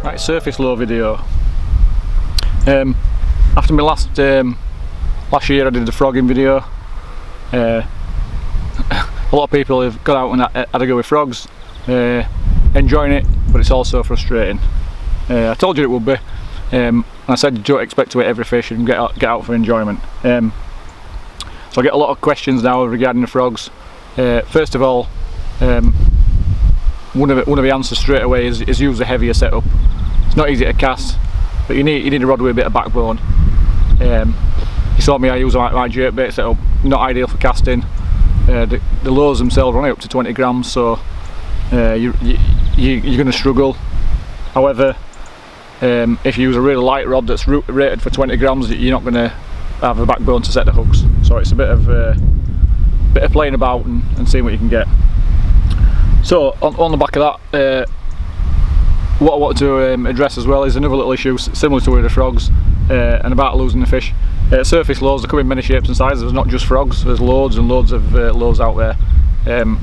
Right, surface lure video. After my last year I did the frogging video. A lot of people have got out and had a go with frogs, enjoying it, but it's also frustrating. I told you it would be, and I said you don't expect to hit every fish and get out for enjoyment. So I get a lot of questions now regarding the frogs. First of all, one of the answers straight away is use a heavier setup. It's not easy to cast, but you need a rod with a bit of backbone. You saw me, I use my jerkbait setup, not ideal for casting. The lures themselves are only up to 20 grams, so you're going to struggle. However, if you use a really light rod that's rated for 20 grams, you're not going to have a backbone to set the hooks. So it's a bit of playing about and seeing what you can get. So on the back of that, what I wanted to address as well is another little issue similar to with the frogs and about losing the fish. Surface lures, they come in many shapes and sizes. There's not just frogs, there's loads and loads of lures out there.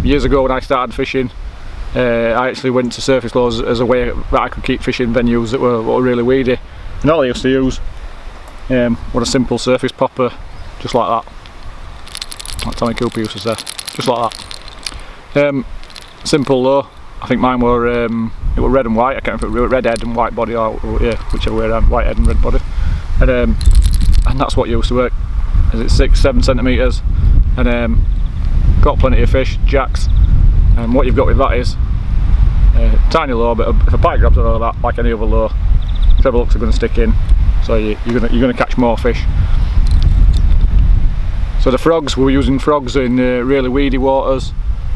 Years ago when I started fishing, I actually went to surface lures as a way that I could keep fishing venues that were really weedy. And all I used to use was a simple surface popper, just like that. Like Tommy Cooper used to say, just like that. Simple lure. I think mine were it were red and white. I can't remember if it were red head and white body, or yeah, whichever way around, white head and red body. And that's what used to work. Is it 6-7 centimeters, and got plenty of fish, jacks. And what you've got with that is a tiny lure, but if a pike grabs all of that, like any other lure, treble hooks are going to stick in, so you're going to catch more fish. So the frogs, we're using frogs in really weedy waters,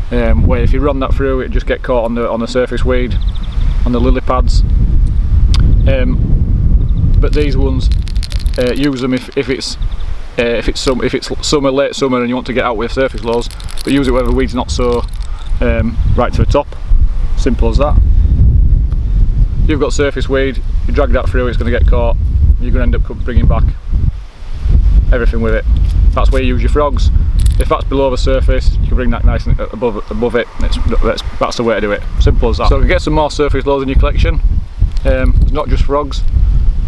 where if you run that through, it just get caught on the surface weed, on the lily pads. But these ones, use them if it's summer, late summer, and you want to get out with surface lures. But use it where the weed's not so right to the top. Simple as that. If you've got surface weed, you drag that through, it's going to get caught. You're going to end up bringing back everything with it. That's where you use your frogs. If that's below the surface, you can bring that nice and above it. That's the way to do it. Simple as that. So to get some more surface lures in your collection, it's not just frogs,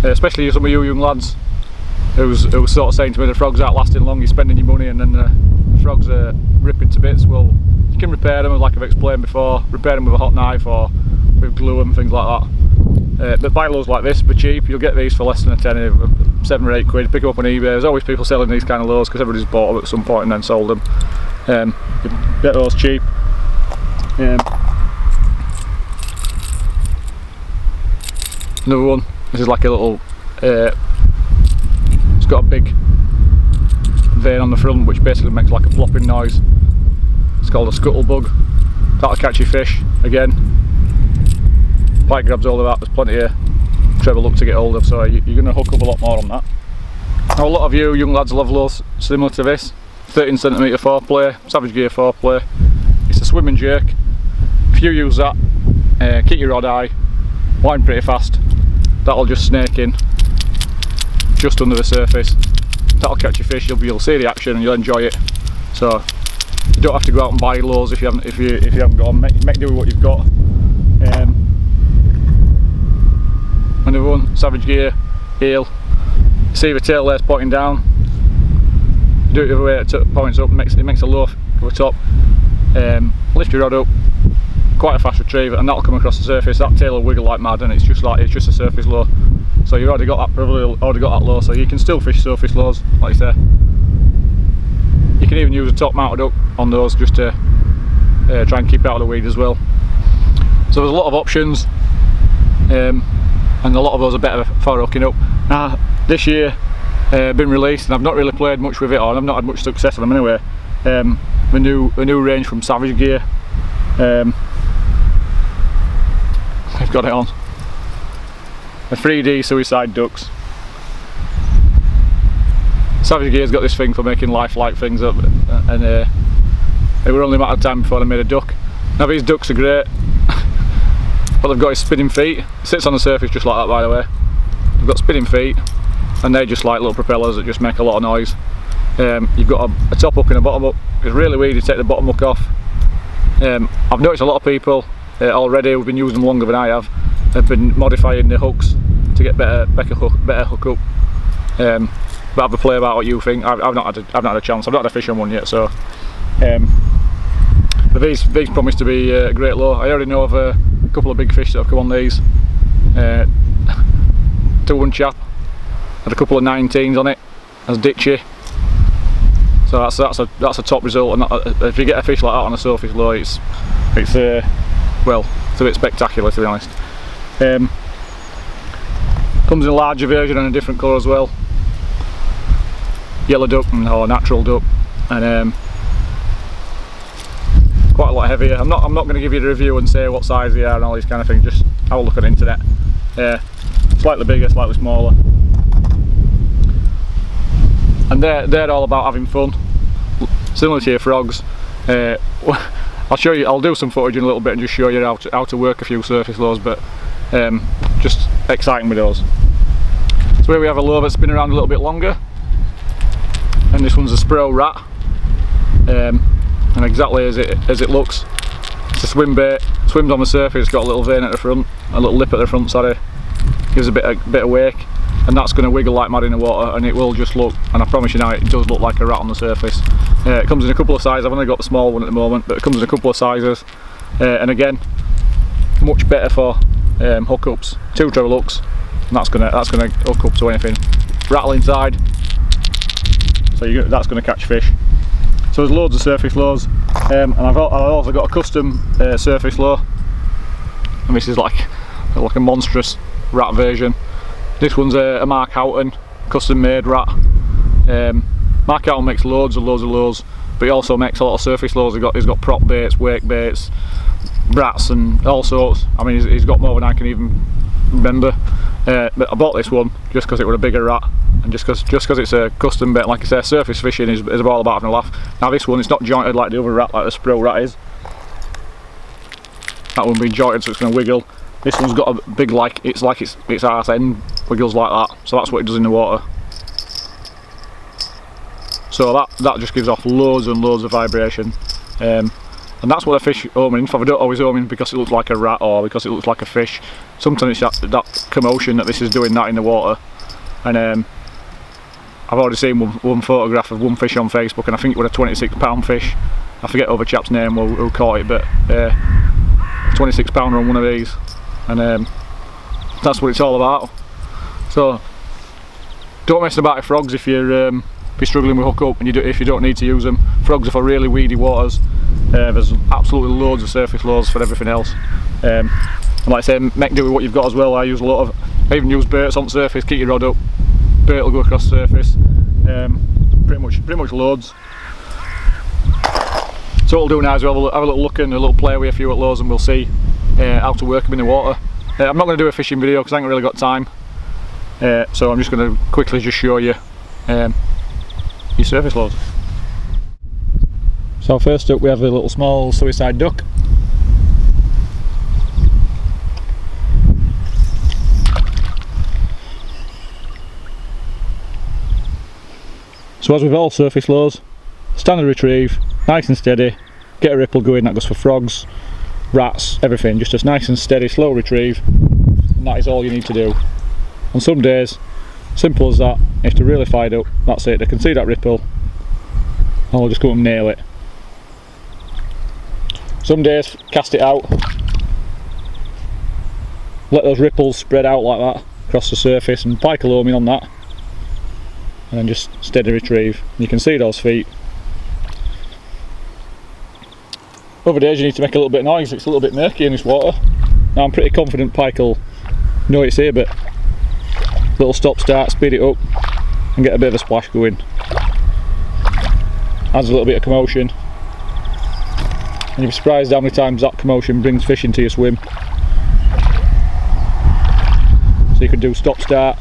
especially some of you young lads who's sort of saying to me the frogs aren't lasting long, you're spending your money and then the frogs are ripping to bits. Well, you can repair them, like I've explained before, repair them with a hot knife or with glue and things like that. But buy lures like this for cheap. You'll get these for less than a tenner, 7 or 8 quid. Pick them up on eBay. There's always people selling these kind of lures because everybody's bought them at some point and then sold them. You get those cheap. Another one. This is like a little. It's got a big vein on the front, which basically makes like a flopping noise. It's called a scuttle bug. That'll catch your fish again. Pike grabs all of that. There's plenty of treble hook to get hold of, so you're going to hook up a lot more on that. Now a lot of you young lads love lures similar to this. 13cm foreplay, Savage Gear foreplay. It's a swim and jerk. If you use that, keep your rod high, wind pretty fast. That'll just snake in just under the surface. That'll catch your fish. You'll see the action and you'll enjoy it. So you don't have to go out and buy lures if you haven't got them. Make do with what you've got. Another one, Savage Gear eel. See the tail there pointing down. Do it the other way, it points up. It makes a low over the top. Lift your rod up. Quite a fast retrieve, and that'll come across the surface. That tail will wiggle like mad, and it's just a surface lure. So you've already got that, probably already got that lure. So you can still fish surface lures, like I say. You can even use a top mounted hook on those just to try and keep out of the weed as well. So there's a lot of options, and a lot of those are better for hooking up. Now this year, been released, and I've not really played much with it, or I've not had much success with them anyway. The new range from Savage Gear. I've got it on. The 3D suicide ducks. Savage Gear's got this thing for making lifelike things up, and it were only a matter of time before they made a duck. Now these ducks are great, but they've got his spinning feet. It sits on the surface just like that, by the way. They've got spinning feet, and they're just like little propellers that just make a lot of noise. You've got a top hook and a bottom hook. It's really weird to take the bottom hook off. I've noticed a lot of people already who've been using them longer than I have I've been modifying the hooks to get better hook up. But have a play about what you think. I've not had a chance. I've not had a fish on one yet, so. But these promise to be a great lure. I already know of a couple of big fish that have come on these. 2-1 chap had a couple of 19s on it as ditchy. So that's a top result. And if you get a fish like that on a surface lure, it's well, it's a bit spectacular, to be honest. Comes in a larger version and a different colour as well. Yellow duck or natural duck, and quite a lot heavier. I'm not going to give you the review and say what size they are and all these kind of things. Just have a look on the internet. Slightly bigger, slightly smaller, and they're all about having fun, similar to your frogs. I'll show you. I'll do some footage in a little bit and just show you how to work a few surface lures, but just exciting with those. So here we have a lure that's been around a little bit longer, and this one's a Spro rat, and exactly as it looks. It's a swim bait. Swims on the surface. It's got a little vein at the front, a little lip at the front. Sorry, gives a bit of wake, and that's going to wiggle like mad in the water, and it will just look. And I promise you now, it does look like a rat on the surface. It comes in a couple of sizes. I've only got the small one at the moment, but it comes in a couple of sizes, and again, much better for hookups. 2 treble hooks, and that's gonna hook up to anything. Rattle inside, so that's gonna catch fish. So there's loads of surface lures, and I've also got a custom surface lure, and this is like a monstrous rat version. This one's a Mark Houghton custom made rat. Mark Houghton makes loads of lures, but he also makes a lot of surface lures. He's got prop baits, wake baits, rats and all sorts. I mean, he's got more than I can even remember. But I bought this one just because it was a bigger rat, and just because it's a custom bait. Like I say, surface fishing is all about having a laugh. Now this one, it's not jointed like the other rat, like the Spro rat is. That one being jointed, so it's going to wiggle. This one's got a big, its arse end wiggles like that, so that's what it does in the water. So that just gives off loads and loads of vibration, and that's what a fish home in. I don't always home in because it looks like a rat or because it looks like a fish. Sometimes it's that commotion that this is doing that in the water. And I've already seen one photograph of one fish on Facebook, and I think it was a 26-pound fish. I forget the other chap's name who caught it, but 26-pounder on one of these, and that's what it's all about. So don't mess about with frogs if you're struggling with hook up, and if you don't need to use them. Frogs are for really weedy waters. There's absolutely loads of surface lures for everything else. And like I say, make do with what you've got as well. I even use baits on surface. Keep your rod up, bait will go across surface. Pretty much loads. So what we'll do now is we'll have a little look and a little play with a few at lures, and we'll see how to work them in the water. I'm not going to do a fishing video because I ain't really got time. So I'm just going to quickly just show you your surface lures. So first up we have a little small suicide duck. So as with all surface lures, standard retrieve, nice and steady, get a ripple going. That goes for frogs, rats, everything. Just a nice and steady, slow retrieve, and that is all you need to do. On some days, simple as that. If they're really fired up, that's it. They can see that ripple, and we'll just go and nail it. Some days, cast it out, let those ripples spread out like that across the surface, and pike alone on that, and then just steady retrieve. You can see those feet. Other days you need to make a little bit of noise. It's a little bit murky in this water. Now I'm pretty confident pike will know it's here, but little stop start, speed it up and get a bit of a splash going. Adds a little bit of commotion, and you'll be surprised how many times that commotion brings fish into your swim. So you could do stop start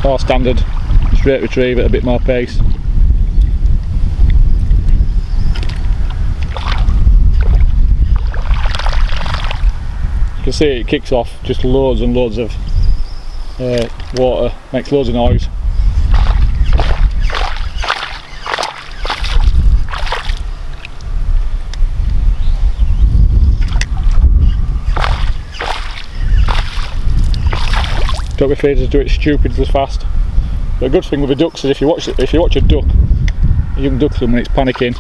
or standard straight retrieve at a bit more pace. You can see it kicks off just loads and loads of water, makes loads of noise. Don't be afraid to do it stupidly fast. But a good thing with the ducks is if you watch a duck, a young duck when it's panicking,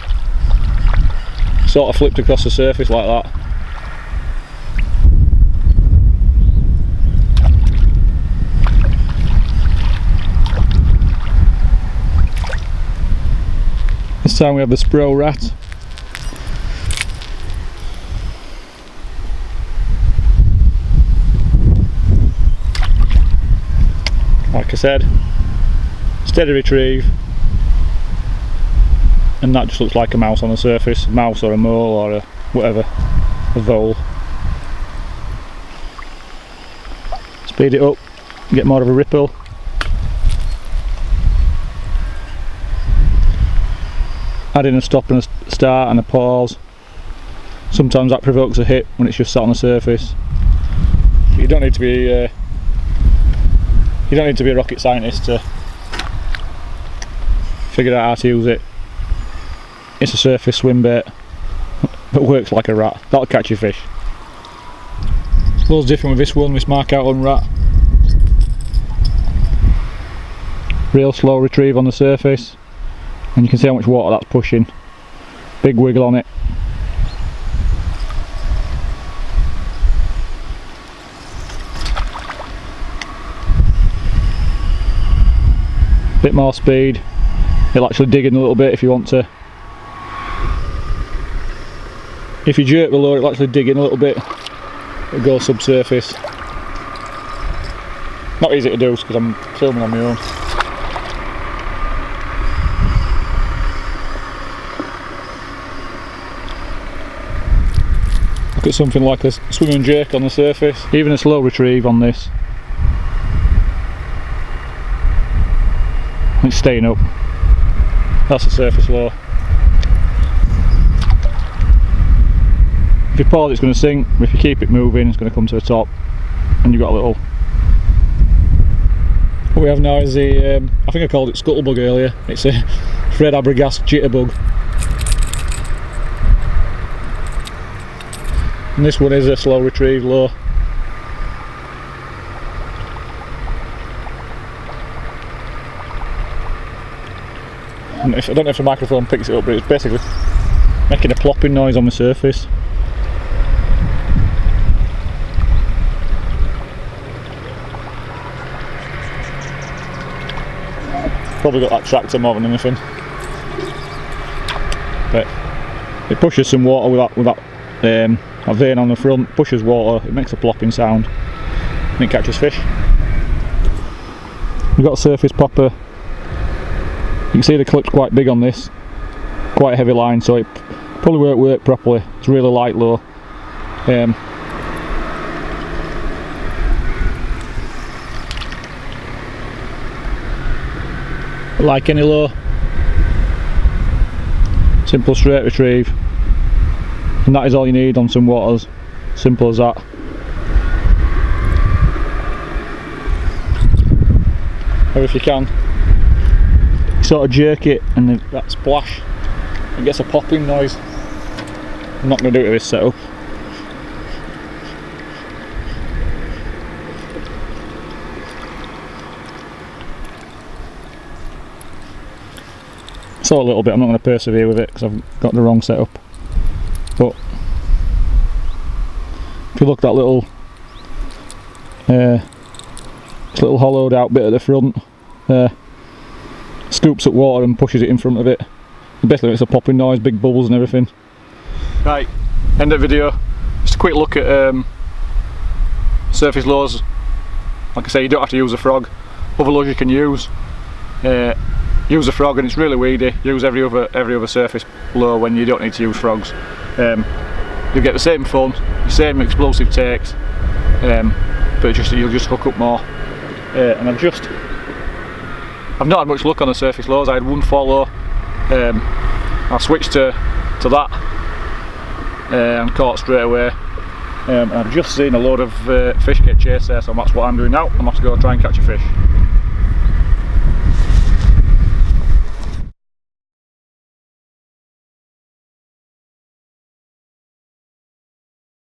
sort of flipped across the surface like that. This time we have the sprow rat. Like I said, steady retrieve, and that just looks like a mouse on the surface, a mouse or a mole or a whatever, a vole. Speed it up, get more of a ripple. Add in a stop and a start and a pause. Sometimes that provokes a hit when it's just sat on the surface. You don't need to be a rocket scientist to figure out how to use it. It's a surface swim bait, but works like a rat. That'll catch your fish. It's loads different with this one, this mark out on rat. Real slow retrieve on the surface, and you can see how much water that's pushing. Big wiggle on it. Bit more speed, it'll actually dig in a little bit if you want to. If you jerk the lure, it'll actually dig in a little bit, it'll go subsurface. Not easy to do because I'm filming on my own. Look at something like a swim and jerk on the surface, even a slow retrieve on this. It's staying up. That's the surface lure. If you pause, it's going to sink, but if you keep it moving, it's going to come to the top, and you've got a little. What we have now is the, I think I called it scuttlebug earlier, it's a Fred Abragast jitterbug. And this one is a slow retrieve lure. I don't know if the microphone picks it up, but it's basically making a plopping noise on the surface. Probably got that tractor more than anything. But it pushes some water with that vein on the front, pushes water, it makes a plopping sound, and it catches fish. We've got a surface popper. You can see the clip's quite big on this, quite a heavy line, so it probably won't work properly. It's really light lure. Like any lure, simple straight retrieve, and that is all you need on some waters. Simple as that. Or if you can, sort of jerk it and that splash, it gets a popping noise. I'm not going to do it with this setup. So a little bit, I'm not going to persevere with it because I've got the wrong setup. But if you look at that little this little hollowed out bit at the front, scoops up water and pushes it in front of it. Basically it's a popping noise, big bubbles and everything. Right, end of the video. Just a quick look at surface lures. Like I say, you don't have to use a frog. Other lures you can use. Use a frog and it's really weedy. Use every other surface lure when you don't need to use frogs. You'll get the same fun, the same explosive takes, but you'll just hook up more. And I've not had much luck on the surface lures. I had one follow. I switched to that and caught straight away. I've just seen a load of fish get chased there, so that's what I'm doing now. I'm off to go try and catch a fish.